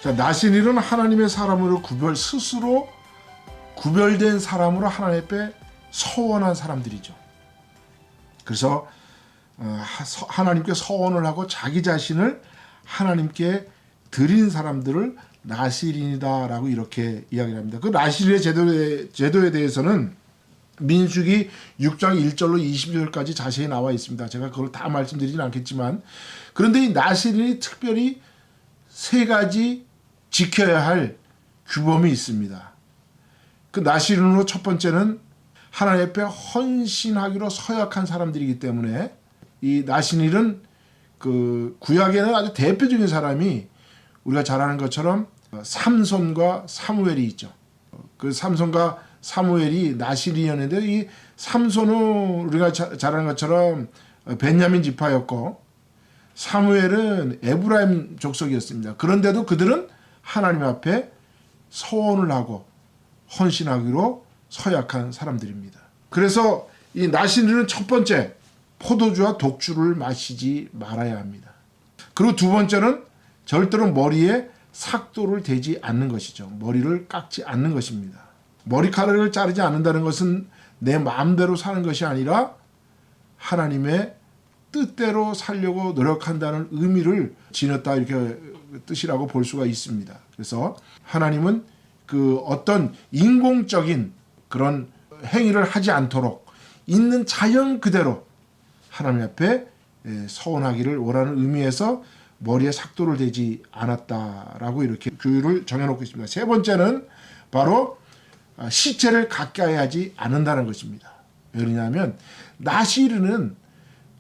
자, 나시린은 하나님의 사람으로 스스로 구별된 사람으로 하나님 앞에 서원한 사람들이죠. 그래서 하나님께 서원을 하고 자기 자신을 하나님께 드린 사람들을 나시린이다라고 이렇게 이야기를 합니다. 그 나시린의 제도에 대해서는 민수기 6장 1절로 20절까지 자세히 나와 있습니다. 제가 그걸 다 말씀드리진 않겠지만, 그런데 이 나시린이 특별히 세 가지 지켜야 할 규범이 있습니다. 그 나시린으로 첫 번째는 하나님 앞에 헌신하기로 서약한 사람들이기 때문에, 이 나시린은 그 구약에는 아주 대표적인 사람이 우리가 잘 아는 것처럼 삼손과 사무엘이 있죠. 그 삼손과 사무엘이 나시린이었는데, 이 삼손은 우리가 잘 아는 것처럼 베냐민 지파였고, 사무엘은 에브라임 족속이었습니다. 그런데도 그들은 하나님 앞에 서원을 하고 헌신하기로 서약한 사람들입니다. 그래서 이 나시린은 첫 번째, 포도주와 독주를 마시지 말아야 합니다. 그리고 두 번째는 절대로 머리에 삭도를 대지 않는 것이죠. 머리를 깎지 않는 것입니다. 머리카락을 자르지 않는다는 것은 내 마음대로 사는 것이 아니라 하나님의 뜻대로 살려고 노력한다는 의미를 지녔다, 이렇게 뜻이라고 볼 수가 있습니다. 그래서 하나님은 그 어떤 인공적인 그런 행위를 하지 않도록 있는 자연 그대로 하나님 앞에 서원하기를 원하는 의미에서 머리에 삭도를 대지 않았다라고 이렇게 규율을 정해놓고 있습니다. 세 번째는 바로 시체를 가까이 하지 않는다는 것입니다. 왜냐하면 나시린은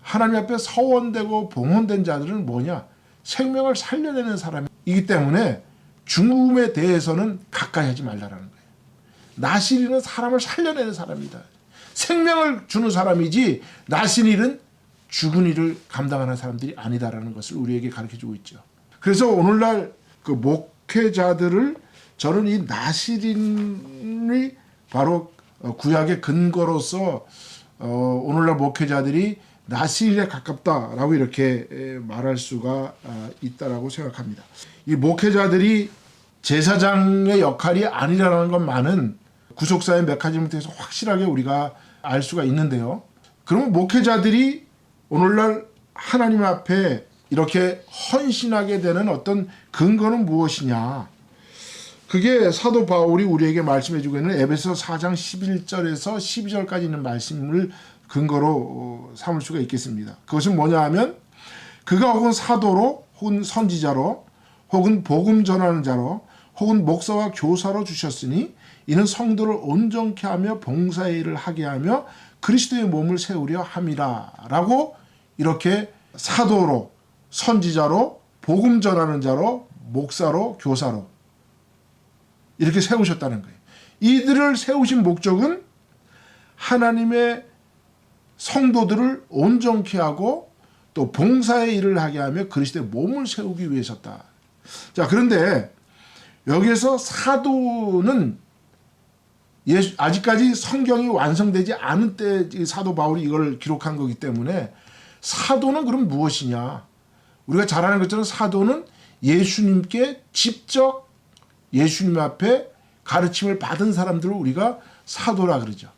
하나님 앞에 서원되고 봉헌된 자들은 뭐냐? 생명을 살려내는 사람이기 때문에 죽음에 대해서는 가까이 하지 말라는 거예요. 나시린은 사람을 살려내는 사람이다. 생명을 주는 사람이지 나시린은 죽은 일을 감당하는 사람들이 아니다라는 것을 우리에게 가르쳐주고 있죠. 그래서 오늘날 그 목회자들을 저는 이 나시린이 바로 구약의 근거로서 오늘날 목회자들이 나시린에 가깝다라고 이렇게 말할 수가 있다라고 생각합니다. 이 목회자들이 제사장의 역할이 아니라는 것만은 구속사의 메커니즘을 통해서 확실하게 우리가 알 수가 있는데요. 그러면 목회자들이 오늘날 하나님 앞에 이렇게 헌신하게 되는 어떤 근거는 무엇이냐? 그게 사도 바울이 우리에게 말씀해 주고 있는 에베소 4장 11절에서 12절까지 있는 말씀을 근거로 삼을 수가 있겠습니다. 그것은 뭐냐 하면, 그가 혹은 사도로 혹은 선지자로 혹은 복음 전하는 자로 혹은 목사와 교사로 주셨으니 이는 성도를 온전케 하며 봉사의 일을 하게 하며 그리스도의 몸을 세우려 함이라 라고 이렇게 사도로 선지자로 복음 전하는 자로 목사로 교사로 이렇게 세우셨다는 거예요. 이들을 세우신 목적은 하나님의 성도들을 온전케 하고 또 봉사의 일을 하게 하며 그리스도의 몸을 세우기 위해서다. 자, 그런데 여기에서 사도는 아직까지 성경이 완성되지 않은 때 사도 바울이 이걸 기록한 거기 때문에, 사도는 그럼 무엇이냐? 우리가 잘 아는 것처럼 사도는 예수님께 직접 예수님 앞에 가르침을 받은 사람들을 우리가 사도라 그러죠.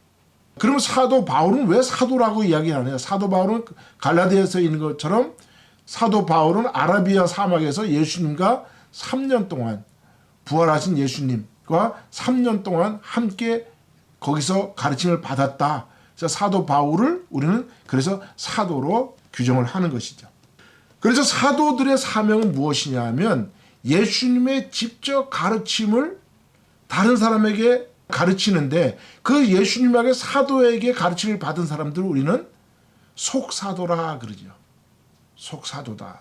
그러면 사도 바울은 왜 사도라고 이야기하느냐? 사도 바울은 갈라디아서에 있는 것처럼 사도 바울은 아라비아 사막에서 예수님과 3년 동안 부활하신 예수님과 3년 동안 함께 거기서 가르침을 받았다. 그래서 사도 바울을 우리는 그래서 사도로 규정을 하는 것이죠. 그래서 사도들의 사명은 무엇이냐 하면 예수님의 직접 가르침을 다른 사람에게 가르치는데, 그 예수님에게 사도에게 가르침을 받은 사람들을 우리는 속사도라 그러죠. 속사도다.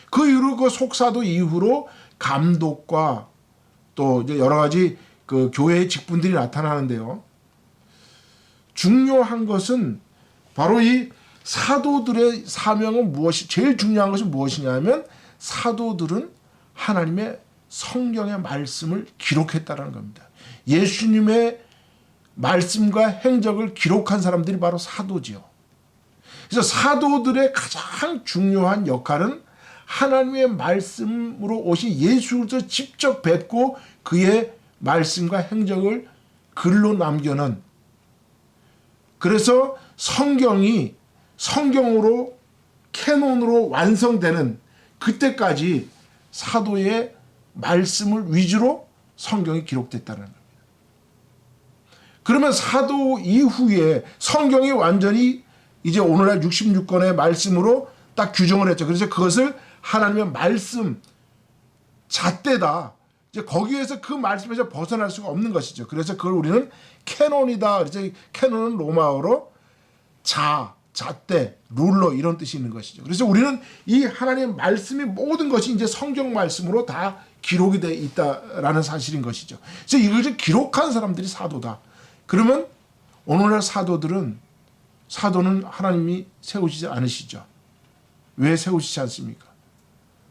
그 이후로 그 속사도 이후로 감독과 또 이제 여러 가지 그 교회의 직분들이 나타나는데요. 중요한 것은 바로 이 사도들의 사명은 제일 중요한 것은 무엇이냐면, 사도들은 하나님의 성경의 말씀을 기록했다는 겁니다. 예수님의 말씀과 행적을 기록한 사람들이 바로 사도지요. 그래서 사도들의 가장 중요한 역할은 하나님의 말씀으로 오신 예수 그리스도 직접 뵙고 그의 말씀과 행적을 글로 남겨놓은, 그래서 성경이 성경으로 캐논으로 완성되는 그때까지 사도의 말씀을 위주로 성경이 기록됐다는 겁니다. 그러면 사도 이후에 성경이 완전히 이제 오늘날 66권의 말씀으로 딱 규정을 했죠. 그래서 그것을 하나님의 말씀 잣대다. 이제 거기에서 그 말씀에서 벗어날 수가 없는 것이죠. 그래서 그걸 우리는 캐논이다. 그래서 캐논은 로마어로 잣대, 룰러 이런 뜻이 있는 것이죠. 그래서 우리는 이 하나님의 말씀이 모든 것이 이제 성경 말씀으로 다 기록이 되어 있다라는 사실인 것이죠. 그래서 이걸 기록한 사람들이 사도다. 그러면 오늘날 사도는 하나님이 세우시지 않으시죠. 왜 세우시지 않습니까?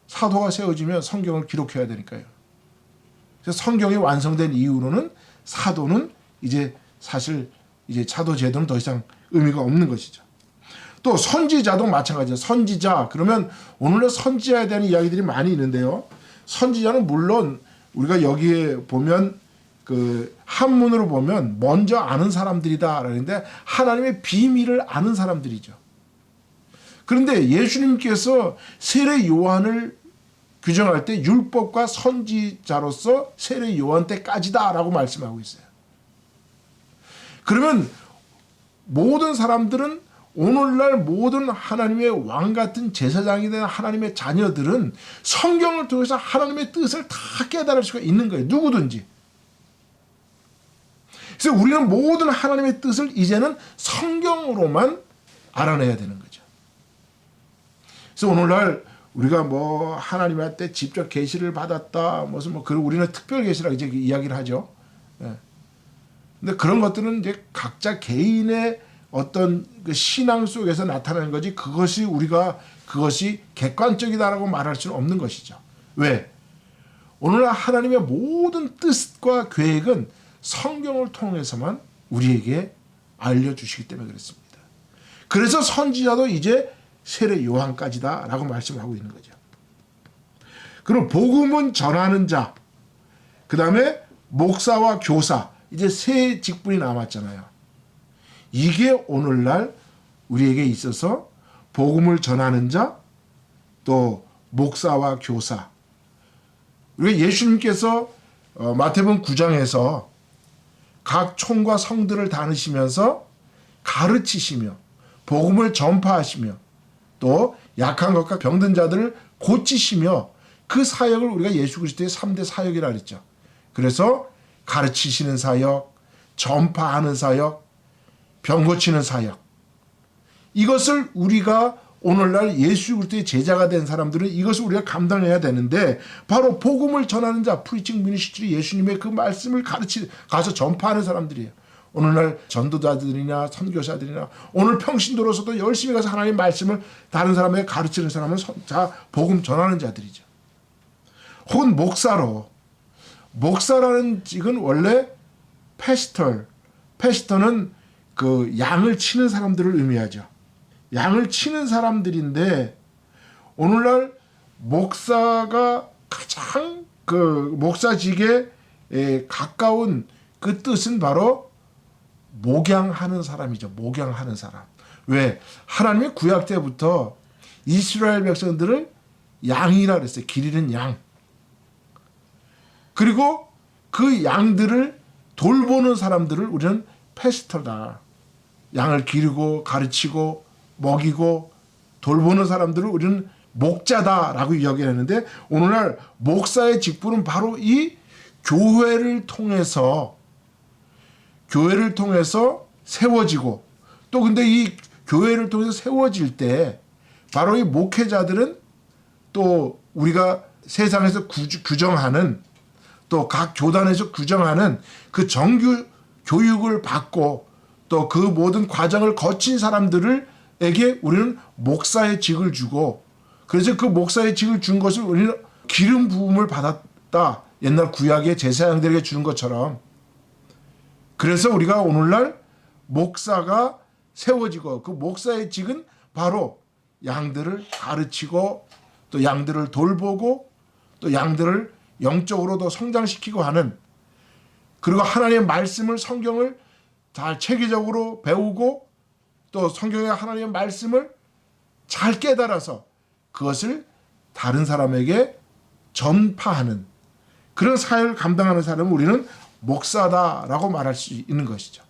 사도가 세워지면 성경을 기록해야 되니까요. 그래서 성경이 완성된 이후로는 사도는 이제 사실 이제 사도 제도는 더 이상 의미가 없는 것이죠. 또 선지자도 마찬가지죠. 선지자 그러면 오늘날 선지자에 대한 이야기들이 많이 있는데요. 선지자는 물론 우리가 여기에 보면 그 한문으로 보면 먼저 아는 사람들이다 라는데 하나님의 비밀을 아는 사람들이죠. 그런데 예수님께서 세례 요한을 규정할 때 율법과 선지자로서 세례 요한 때까지다 라고 말씀하고 있어요. 그러면 모든 사람들은 오늘날 모든 하나님의 왕 같은 제사장이 된 하나님의 자녀들은 성경을 통해서 하나님의 뜻을 다 깨달을 수가 있는 거예요. 누구든지. 그래서 우리는 모든 하나님의 뜻을 이제는 성경으로만 알아내야 되는 거죠. 그래서 오늘날 우리가 뭐 하나님한테 직접 계시를 받았다, 무슨 뭐 그리고 우리는 특별 계시라고 이제 이야기를 하죠. 예. 근데 그런 것들은 이제 각자 개인의 어떤 그 신앙 속에서 나타나는 거지 그것이 객관적이다라고 말할 수는 없는 것이죠. 왜? 오늘날 하나님의 모든 뜻과 계획은 성경을 통해서만 우리에게 알려주시기 때문에 그렇습니다. 그래서 선지자도 이제 세례 요한까지다라고 말씀을 하고 있는 거죠. 그럼 복음은 전하는 자, 그 다음에 목사와 교사, 이제 세 직분이 남았잖아요. 이게 오늘날 우리에게 있어서 복음을 전하는 자, 또 목사와 교사. 우리 예수님께서 마태복음 9장에서 각 촌과 성들을 다니시면서 가르치시며 복음을 전파하시며 또 약한 것과 병든 자들을 고치시며 그 사역을 우리가 예수 그리스도의 3대 사역이라 그랬죠. 그래서 가르치시는 사역, 전파하는 사역, 병 고치는 사역. 이것을 우리가 오늘날 예수 그리스도의 제자가 된 사람들은 이것을 우리가 감당해야 되는데 바로 복음을 전하는 자, 프리칭 미니스트리 예수님의 그 말씀을 가서 전파하는 사람들이에요. 오늘날 전도자들이나 선교사들이나 오늘 평신도로서도 열심히 가서 하나님의 말씀을 다른 사람에게 가르치는 사람은 복음 전하는 자들이죠. 혹은 목사라는 직은 원래 패스터는 그 양을 치는 사람들을 의미하죠. 양을 치는 사람들인데 오늘날 목사가 가장 그 목사직에 가까운 그 뜻은 바로 목양하는 사람이죠. 목양하는 사람. 왜? 하나님의 구약 때부터 이스라엘 백성들을 양이라 그랬어요. 길 잃은 양. 그리고 그 양들을 돌보는 사람들을 우리는 패스터다. 양을 기르고 가르치고 먹이고 돌보는 사람들을 우리는 목자다라고 이야기하는데 오늘날 목사의 직분은 바로 이 교회를 통해서 세워지고 또 근데 이 교회를 통해서 세워질 때 바로 이 목회자들은 또 우리가 세상에서 규정하는 또 각 교단에서 규정하는 그 정규 교육을 받고 또 그 모든 과정을 거친 사람들에게 우리는 목사의 직을 주고 그래서 그 목사의 직을 준 것을 우리는 기름 부음을 받았다. 옛날 구약의 제사장들에게 주는 것처럼. 그래서 우리가 오늘날 목사가 세워지고 그 목사의 직은 바로 양들을 가르치고 또 양들을 돌보고 또 양들을 영적으로도 성장시키고 하는, 그리고 하나님의 말씀을, 성경을 잘 체계적으로 배우고 또 성경의 하나님의 말씀을 잘 깨달아서 그것을 다른 사람에게 전파하는 그런 사역을 감당하는 사람을 우리는 목사다라고 말할 수 있는 것이죠.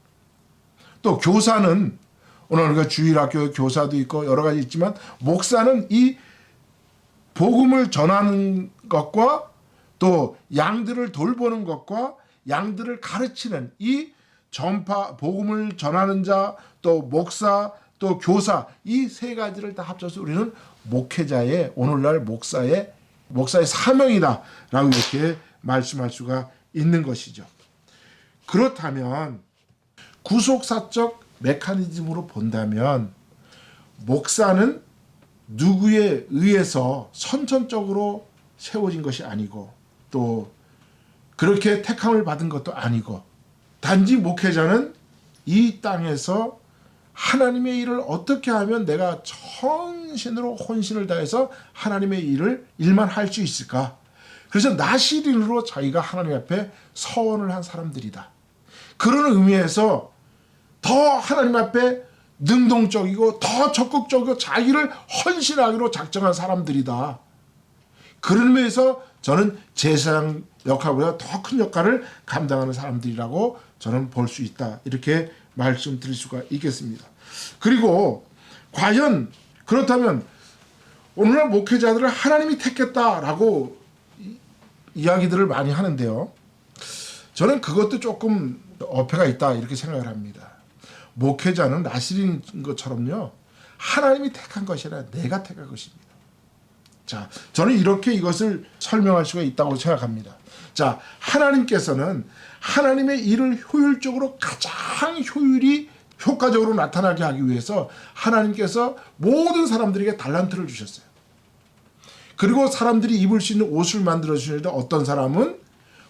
또 교사는, 오늘 우리가 주일학교 교사도 있고 여러 가지 있지만, 목사는 이 복음을 전하는 것과 또 양들을 돌보는 것과 양들을 가르치는 이 전파, 복음을 전하는 자, 또 목사, 또 교사, 이 세 가지를 다 합쳐서 우리는 목회자의, 오늘날 목사의 사명이다라고 이렇게 말씀할 수가 있는 것이죠. 그렇다면 구속사적 메커니즘으로 본다면 목사는 누구에 의해서 선천적으로 세워진 것이 아니고 또 그렇게 택함을 받은 것도 아니고, 단지 목회자는 이 땅에서 하나님의 일을 어떻게 하면 내가 전신으로 혼신을 다해서 하나님의 일만 할 수 있을까? 그래서 나시린으로 자기가 하나님 앞에 서원을 한 사람들이다. 그런 의미에서 더 하나님 앞에 능동적이고 더 적극적이고 자기를 헌신하기로 작정한 사람들이다. 그런 의미에서 저는 제사장 역할보다 더 큰 역할을 감당하는 사람들이라고 저는 볼 수 있다. 이렇게 말씀드릴 수가 있겠습니다. 그리고 과연 그렇다면 오늘날 목회자들을 하나님이 택했다라고 이야기들을 많이 하는데요. 저는 그것도 조금 어폐가 있다 이렇게 생각을 합니다. 목회자는 나시린 것처럼요, 하나님이 택한 것이 아니라 내가 택한 것입니다. 자, 저는 이렇게 이것을 설명할 수가 있다고 생각합니다. 자, 하나님께서는 하나님의 일을 효율적으로 가장 효과적으로 나타나게 하기 위해서 하나님께서 모든 사람들에게 달란트를 주셨어요. 그리고 사람들이 입을 수 있는 옷을 만들어 주시는데, 어떤 사람은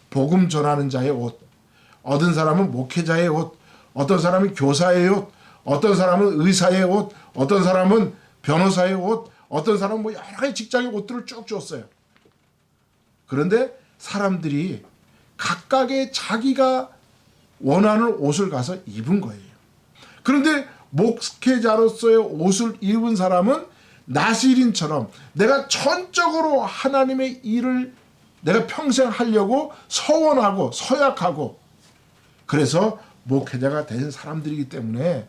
복음 전하는 자의 옷, 어떤 사람은 목회자의 옷, 어떤 사람은 교사의 옷, 어떤 사람은 의사의 옷, 어떤 사람은 변호사의 옷, 어떤 사람은 뭐 여러 가지 직장의 옷들을 쭉 줬어요. 그런데 사람들이 각각의 자기가 원하는 옷을 가서 입은 거예요. 그런데 목회자로서의 옷을 입은 사람은 나시린처럼 내가 전적으로 하나님의 일을 내가 평생 하려고 서원하고 서약하고, 그래서 목회자가 된 사람들이기 때문에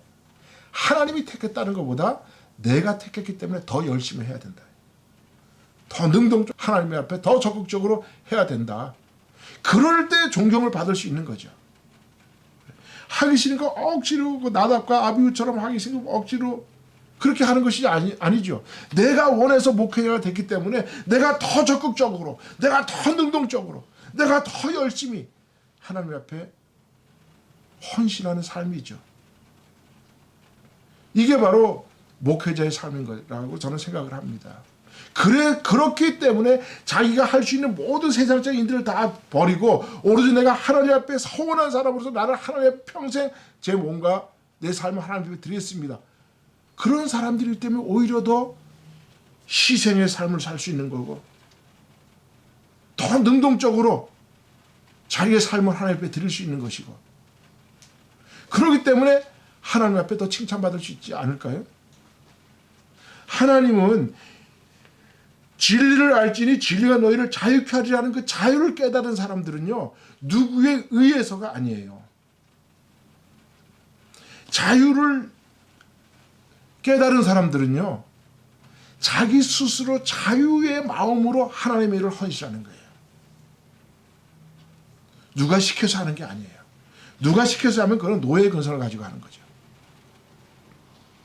하나님이 택했다는 것보다 내가 택했기 때문에 더 열심히 해야 된다. 더 능동적, 하나님 앞에 더 적극적으로 해야 된다. 그럴 때 존경을 받을 수 있는 거죠. 하기 싫으니까 억지로, 나답과 아비후처럼 하기 싫으니까 억지로 그렇게 하는 것이 아니죠. 내가 원해서 목회자가 됐기 때문에 내가 더 적극적으로, 내가 더 능동적으로, 내가 더 열심히 하나님 앞에 헌신하는 삶이죠. 이게 바로 목회자의 삶인 거라고 저는 생각을 합니다. 그렇기 때문에 자기가 할 수 있는 모든 세상적인 일들을 다 버리고 오로지 내가 하나님 앞에 서원한 사람으로서 나는 하나님 평생 제 몸과 내 삶을 하나님 앞에 드리겠습니다. 그런 사람들이기 때문에 오히려 더 희생의 삶을 살 수 있는 거고, 더 능동적으로 자기의 삶을 하나님 앞에 드릴 수 있는 것이고, 그렇기 때문에 하나님 앞에 더 칭찬받을 수 있지 않을까요? 하나님은 진리를 알지니 진리가 너희를 자유케 하리라는 그 자유를 깨달은 사람들은요, 누구에 의해서가 아니에요. 자유를 깨달은 사람들은요, 자기 스스로 자유의 마음으로 하나님의 일을 헌신하는 거예요. 누가 시켜서 하는 게 아니에요. 누가 시켜서 하면 그건 노예 근성을 가지고 하는 거죠.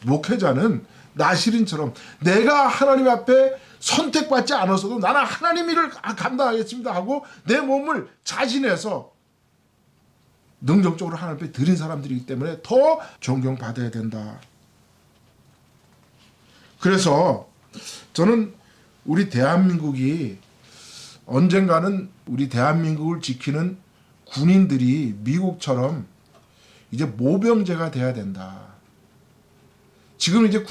목회자는 나시린처럼 내가 하나님 앞에 선택받지 않았어도 나는 하나님 일을 감당하겠습니다 하고 내 몸을 자진해서 능동적으로 하나님 앞에 드린 사람들이기 때문에 더 존경받아야 된다. 그래서 저는 우리 대한민국이 언젠가는 우리 대한민국을 지키는 군인들이 미국처럼 이제 모병제가 돼야 된다. 지금 이제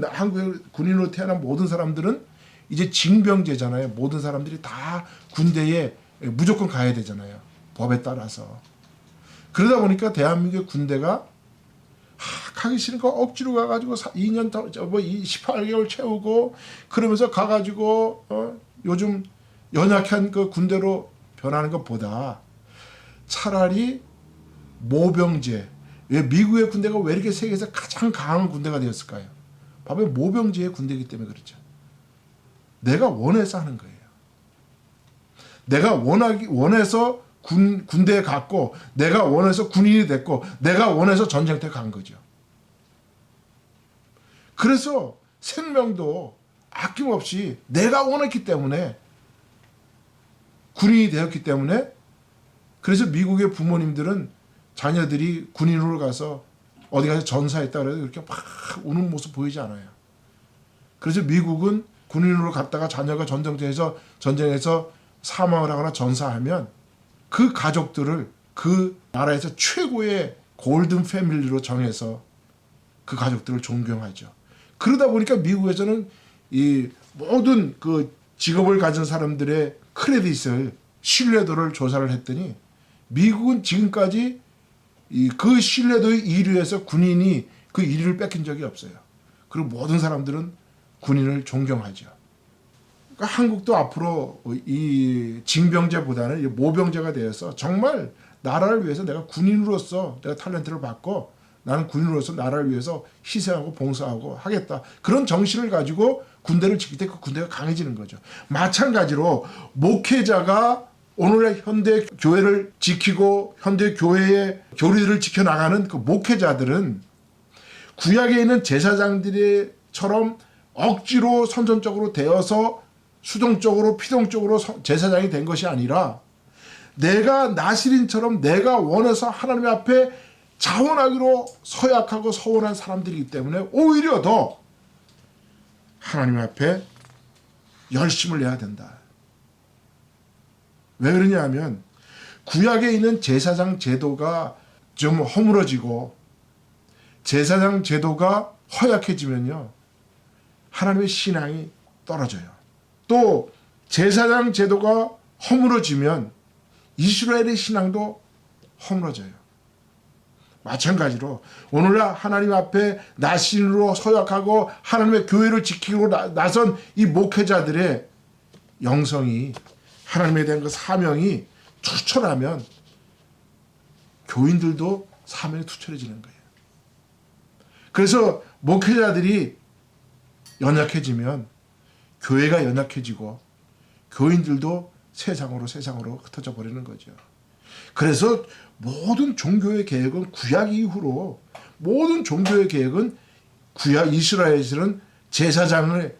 한국의 군인으로 태어난 모든 사람들은 이제 징병제잖아요. 모든 사람들이 다 군대에 무조건 가야 되잖아요. 법에 따라서. 그러다 보니까 대한민국의 군대가 가기 싫으니까 억지로 가가지고 2년 더, 18개월 채우고 그러면서 가가지고 요즘 연약한 그 군대로 변하는 것보다 차라리 모병제. 왜 미국의 군대가 왜 이렇게 세계에서 가장 강한 군대가 되었을까요? 바로 모병제의 군대이기 때문에 그렇죠. 내가 원해서 하는 거예요. 내가 원해서 군대에 갔고, 내가 원해서 군인이 됐고, 내가 원해서 전쟁터에 간 거죠. 그래서 생명도 아낌없이 내가 원했기 때문에 군인이 되었기 때문에, 그래서 미국의 부모님들은 자녀들이 군인으로 가서 어디 가서 전사했다 그래도 그렇게 막 우는 모습 보이지 않아요. 그래서 미국은 군인으로 갔다가 자녀가 전쟁에서 사망을 하거나 전사하면 그 가족들을 그 나라에서 최고의 골든 패밀리로 정해서 그 가족들을 존경하죠. 그러다 보니까 미국에서는 이 모든 그 직업을 가진 사람들의 크레딧을, 신뢰도를 조사를 했더니 미국은 지금까지 그 신뢰도의 1위에서 군인이 그 1위를 뺏긴 적이 없어요. 그리고 모든 사람들은 군인을 존경하죠. 그러니까 한국도 앞으로 이 징병제보다는 모병제가 되어서 정말 나라를 위해서 내가 군인으로서 내가 탤런트를 받고 나는 군인으로서 나라를 위해서 희생하고 봉사하고 하겠다. 그런 정신을 가지고 군대를 지킬 때 그 군대가 강해지는 거죠. 마찬가지로 목회자가 오늘날 현대 교회를 지키고 현대 교회의 교리들을 지켜나가는 그 목회자들은 구약에 있는 제사장들처럼 억지로 선전적으로 되어서 수동적으로 피동적으로 제사장이 된 것이 아니라 내가 나시린처럼 내가 원해서 하나님 앞에 자원하기로 서약하고 서원한 사람들이기 때문에 오히려 더 하나님 앞에 열심을 내야 된다. 왜 그러냐 하면 구약에 있는 제사장 제도가 좀 허물어지고 제사장 제도가 허약해지면요, 하나님의 신앙이 떨어져요. 또 제사장 제도가 허물어지면 이스라엘의 신앙도 허물어져요. 마찬가지로 오늘날 하나님 앞에 나신으로 서약하고 하나님의 교회를 지키고 나선 이 목회자들의 영성이, 하나님에 대한 그 사명이 투철하면 교인들도 사명이 투철해지는 거예요. 그래서 목회자들이 연약해지면 교회가 연약해지고 교인들도 세상으로 흩어져 버리는 거죠. 그래서 모든 종교의 계획은 구약 이후로 모든 종교의 계획은 구약 이스라엘에서는 제사장의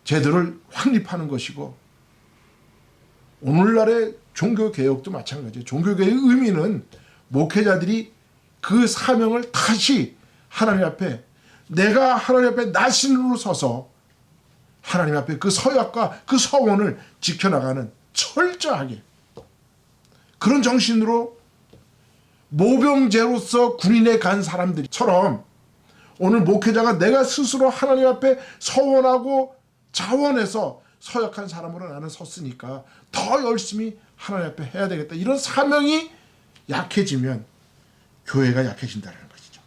제도를 확립하는 것이고 오늘날의 종교 개혁도 마찬가지예요. 종교 개혁의 의미는 목회자들이 그 사명을 다시 하나님 앞에 내가 하나님 앞에 나신으로 서서 하나님 앞에 그 서약과 그 서원을 지켜나가는 철저하게 그런 정신으로 모병제로서 군인에 간 사람들처럼 오늘 목회자가 내가 스스로 하나님 앞에 서원하고 자원해서 서약한 사람으로 나는 섰으니까 더 열심히 하나님 앞에 해야 되겠다. 이런 사명이 약해지면 교회가 약해진다는 것이죠.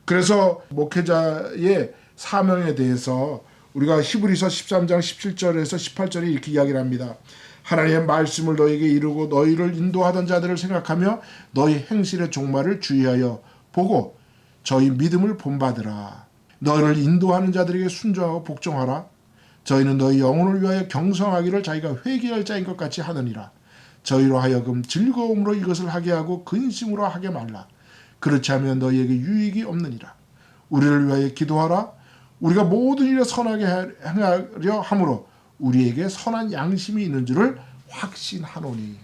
그래서 목회자의 사명에 대해서 우리가 히브리서 13장 17절에서 18절에 이렇게 이야기를 합니다. 하나님의 말씀을 너에게 이루고 너희를 인도하던 자들을 생각하며 너희 행실의 종말을 주의하여 보고 저희 믿음을 본받으라. 너희를 인도하는 자들에게 순종하고 복종하라. 저희는 너희 영혼을 위하여 경성하기를 자기가 회개할 자인 것 같이 하느니라. 저희로 하여금 즐거움으로 이것을 하게 하고 근심으로 하게 말라. 그렇지 않으면 너희에게 유익이 없느니라. 우리를 위하여 기도하라. 우리가 모든 일에 선하게 행하려 함으로 우리에게 선한 양심이 있는 줄을 확신하노니.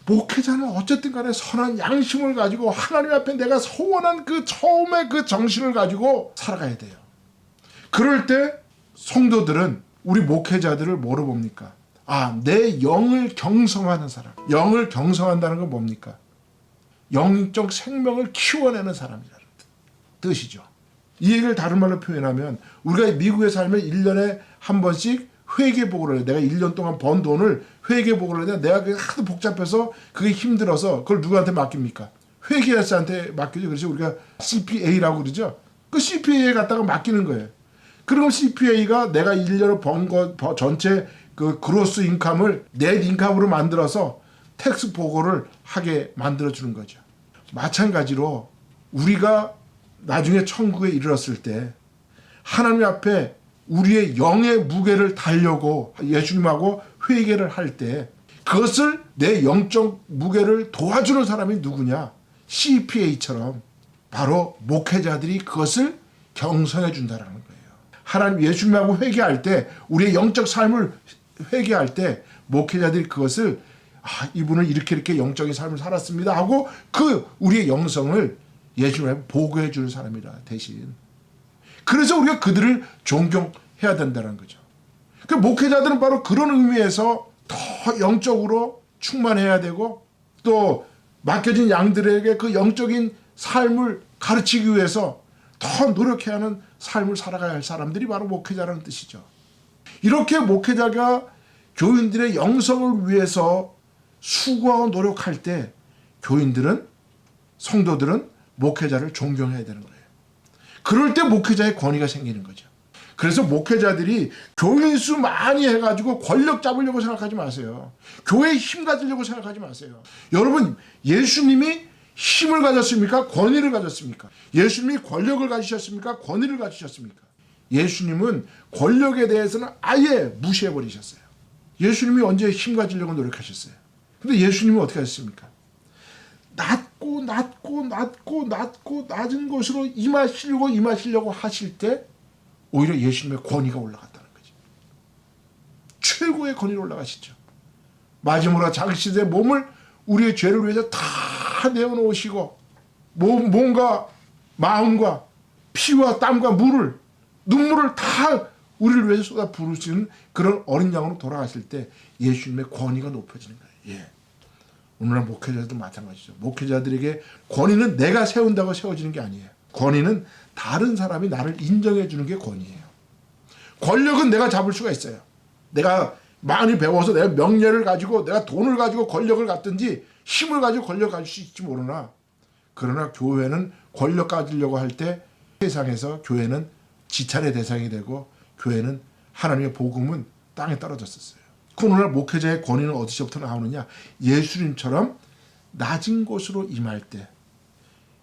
목회자는 어쨌든 간에 선한 양심을 가지고 하나님 앞에 내가 소원한 그 처음에 그 정신을 가지고 살아가야 돼요. 그럴 때 성도들은 우리 목회자들을 뭐로 봅니까? 내 영을 경성하는 사람. 영을 경성한다는 건 뭡니까? 영적 생명을 키워내는 사람이라는 뜻이죠. 이 얘기를 다른 말로 표현하면 우리가 미국에 살면 1년에 한 번씩 회계보고를 해요. 내가 1년 동안 번 돈을 회계보고를 해야 내가 그게 하도 복잡해서 그게 힘들어서 그걸 누구한테 맡깁니까? 회계사한테 맡기죠. 그래서 우리가 CPA라고 그러죠. 그 CPA에 갖다가 맡기는 거예요. 그럼 CPA가 내가 1년에 번 거 전체 그 그로스 인컴을 넷 인컴으로 만들어서 텍스 보고를 하게 만들어 주는 거죠. 마찬가지로 우리가 나중에 천국에 이르렀을 때 하나님 앞에 우리의 영의 무게를 달려고 예수님하고 회개를 할 때 그것을 내 영적 무게를 도와주는 사람이 누구냐? CPA처럼 바로 목회자들이 그것을 경성해 준다라는 거예요. 하나님 예수님하고 회개할 때 우리의 영적 삶을 회개할 때 목회자들이 그것을 이분은 이렇게 영적인 삶을 살았습니다 하고 그 우리의 영성을 예수님에 보고해 주는 사람이라 대신. 그래서 우리가 그들을 존경해야 된다는 거죠. 그 목회자들은 바로 그런 의미에서 더 영적으로 충만해야 되고 또 맡겨진 양들에게 그 영적인 삶을 가르치기 위해서 더 노력해야 하는 삶을 살아가야 할 사람들이 바로 목회자라는 뜻이죠. 이렇게 목회자가 교인들의 영성을 위해서 수고하고 노력할 때 교인들은 성도들은 목회자를 존경해야 되는 거예요. 그럴 때 목회자의 권위가 생기는 거죠. 그래서 목회자들이 교인 수 많이 해가지고 권력 잡으려고 생각하지 마세요. 교회에 힘 가지려고 생각하지 마세요. 여러분 예수님이 힘을 가졌습니까? 권위를 가졌습니까? 예수님이 권력을 가지셨습니까? 권위를 가지셨습니까? 예수님은 권력에 대해서는 아예 무시해버리셨어요. 예수님이 언제 힘 가지려고 노력하셨어요? 근데 예수님은 어떻게 하셨습니까? 낮고 낮은 것으로 임하시려고 하실 때 오히려 예수님의 권위가 올라갔다는 거죠. 최고의 권위로 올라가시죠. 마지막으로 자기의 몸을 우리의 죄를 위해서 다 내어놓으시고 몸과 마음과 피와 땀과 눈물을 다 우리를 위해서 쏟아 부으시는 그런 어린 양으로 돌아가실 때 예수님의 권위가 높아지는 거예요. 예. 오늘날 목회자들도 마찬가지죠. 목회자들에게 권위는 내가 세운다고 세워지는 게 아니에요. 권위는 다른 사람이 나를 인정해 주는 게 권위예요. 권력은 내가 잡을 수가 있어요. 내가 많이 배워서 내가 명예를 가지고 내가 돈을 가지고 권력을 갖든지 힘을 가지고 권력을 가질 수 있을지 모르나 그러나 교회는 권력 가지려고 할 때 세상에서 교회는 지탄의 대상이 되고 교회는 하나님의 복음은 땅에 떨어졌었어요. 오늘날 목회자의 권위는 어디서부터 나오느냐? 예수님처럼 낮은 곳으로 임할 때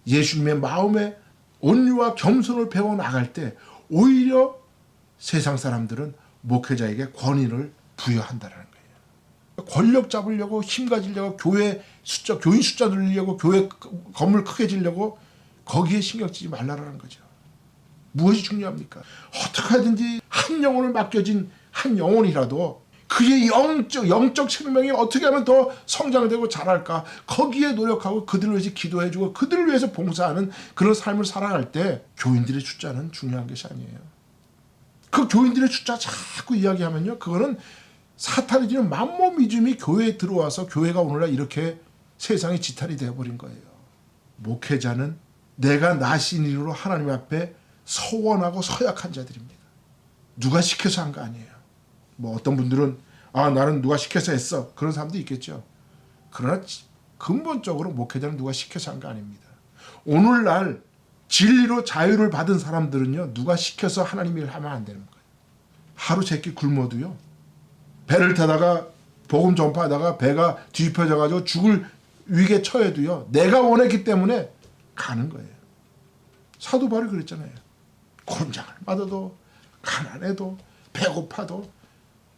예수님의 마음에 온유와 겸손을 배워나갈 때 오히려 세상 사람들은 목회자에게 권위를 부여한다는 거예요. 권력 잡으려고 힘 가지려고 교인 숫자 늘리려고 교회 건물 크게 지려고 거기에 신경 쓰지 말라라는 거죠. 무엇이 중요합니까? 어떻게 하든지 한 영혼을 맡겨진 한 영혼이라도 그의 영적 생명이 어떻게 하면 더 성장되고 자랄까 거기에 노력하고 그들을 위해서 기도해주고 그들을 위해서 봉사하는 그런 삶을 살아갈 때 교인들의 숫자는 중요한 것이 아니에요. 그 교인들의 숫자 자꾸 이야기하면요 그거는 사탄이 주는 만모미즘이 교회에 들어와서 교회가 오늘날 이렇게 세상의 지탄이 되어버린 거예요. 목회자는 내가 나신이로 하나님 앞에 서원하고 서약한 자들입니다. 누가 시켜서 한 거 아니에요. 뭐 어떤 분들은 나는 누가 시켜서 했어. 그런 사람도 있겠죠. 그러나 근본적으로 목회자는 누가 시켜서 한 거 아닙니다. 오늘날 진리로 자유를 받은 사람들은요. 누가 시켜서 하나님 일을 하면 안 되는 거예요. 하루 세끼 굶어도요. 배를 타다가 복음 전파하다가 배가 뒤집혀져가지고 죽을 위기에 처해도요. 내가 원했기 때문에 가는 거예요. 사도 바울이 그랬잖아요. 곤장을 맞아도 가난해도 배고파도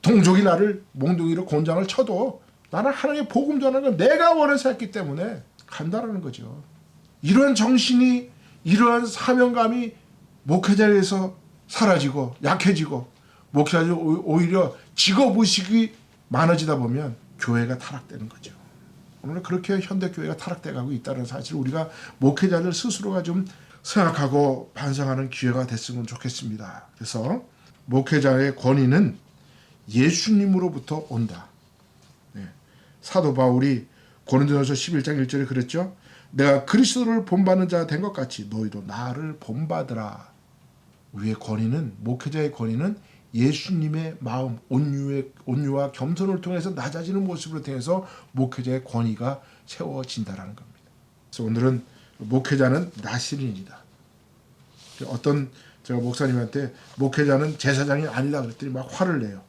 동족이 나를 몽둥이로 곤장을 쳐도 나는 하나님의 복음 전하는 건 내가 원해서 했기 때문에 간다라는 거죠. 이러한 정신이 이러한 사명감이 목회자에서 사라지고 약해지고 목회자들이 오히려 직업의식이 많아지다 보면 교회가 타락되는 거죠. 오늘 그렇게 현대교회가 타락돼가고 있다는 사실을 우리가 목회자들 스스로가 좀 생각하고 반성하는 기회가 됐으면 좋겠습니다. 그래서 목회자의 권위는 예수님으로부터 온다. 네. 사도 바울이 고린도전서 11장 1절에 그랬죠. 내가 그리스도를 본받는 자 된 것 같이 너희도 나를 본받으라. 우리의 권위는, 목회자의 권위는 예수님의 마음, 온유와 겸손을 통해서 낮아지는 모습을 통해서 목회자의 권위가 세워진다라는 겁니다. 그래서 오늘은 목회자는 나시린이다. 어떤 제가 목사님한테 목회자는 제사장이 아니다 그랬더니 막 화를 내요.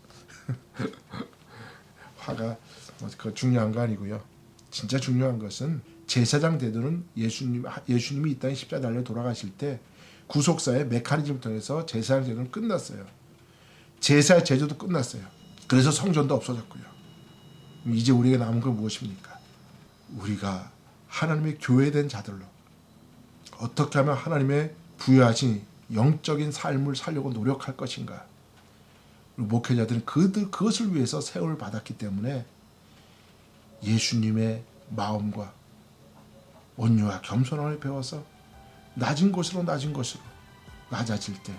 화가 그 중요한 거 아니고요. 진짜 중요한 것은 제사장 제도는 예수님이 이 땅에 십자가에 달려 돌아가실 때 구속사의 메커니즘을 통해서 제사장 제도는 끝났어요. 제사 제도도 끝났어요. 그래서 성전도 없어졌고요. 이제 우리에게 남은 건 무엇입니까? 우리가 하나님의 교회된 자들로 어떻게 하면 하나님의 부여하신 영적인 삶을 살려고 노력할 것인가. 목회자들은 그것을 위해서 세움을 받았기 때문에 예수님의 마음과 온유와 겸손함을 배워서 낮은 곳으로 낮아질 때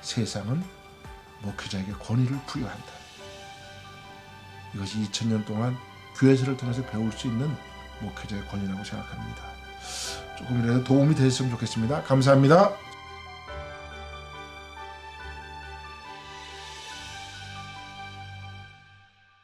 세상은 목회자에게 권위를 부여한다. 이것이 2000년 동안 교회사를 통해서 배울 수 있는 목회자의 권위라고 생각합니다. 조금이라도 도움이 되셨으면 좋겠습니다. 감사합니다.